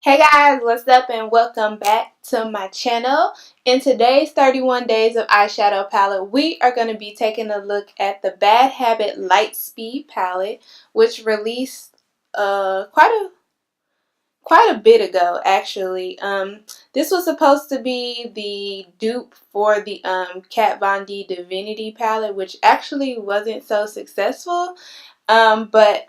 Hey guys, what's up and welcome back to my channel. In today's 31 Days of Eyeshadow palette, we are going to be taking a look at the Bad Habit Lightspeed palette, which released quite a bit ago actually. This was supposed to be the dupe for the Kat Von D Divinity palette, which actually wasn't so successful. But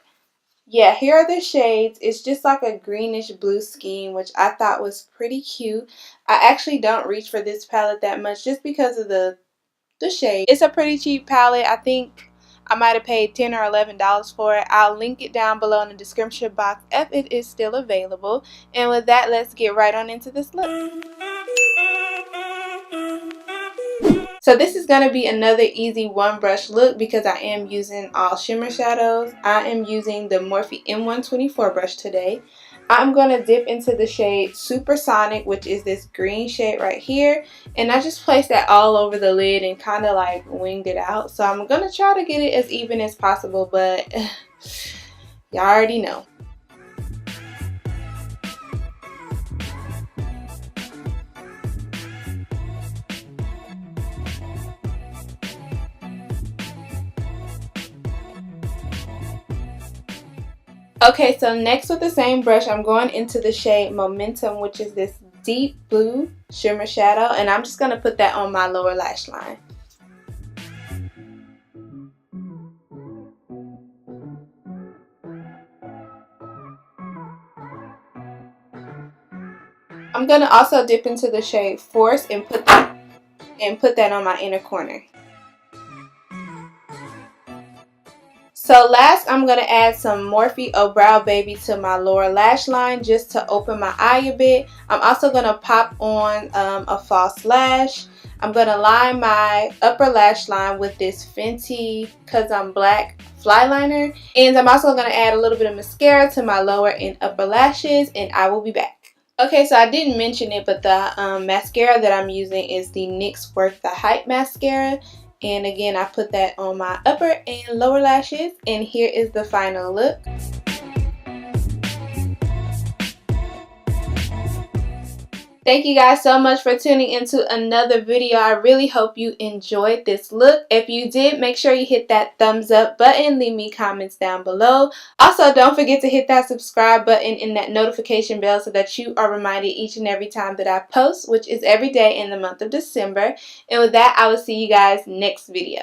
yeah, here are the shades. It's just like a greenish blue scheme, which I thought was pretty cute. I actually don't reach for this palette that much just because of the shade. It's a pretty cheap palette. I think I might have paid $10 or $11 for it. I'll link it down below in the description box if it is still available. And with that, let's get right on into this look. So this is going to be another easy one brush look because I am using all shimmer shadows. I am using the Morphe M124 brush today. I'm going to dip into the shade Supersonic, which is this green shade right here. And I just placed that all over the lid and kind of like winged it out. So I'm going to try to get it as even as possible, but y'all already know. Okay, so next with the same brush, I'm going into the shade Momentum, which is this deep blue shimmer shadow, and I'm just going to put that on my lower lash line. I'm going to also dip into the shade Force and put that on my inner corner. So last, I'm going to add some Morphe Oh Brow Baby to my lower lash line just to open my eye a bit. I'm also going to pop on a false lash. I'm going to line my upper lash line with this Fenty Cause I'm Black fly liner. And I'm also going to add a little bit of mascara to my lower and upper lashes, and I will be back. Okay, so I didn't mention it, but the mascara that I'm using is the NYX Work the Hype Mascara. And again, I put that on my upper and lower lashes, and here is the final look. Thank you guys so much for tuning into another video. I really hope you enjoyed this look. If you did, make sure you hit that thumbs up button. Leave me comments down below. Also, don't forget to hit that subscribe button and that notification bell so that you are reminded each and every time that I post, which is every day in the month of December. And with that, I will see you guys next video.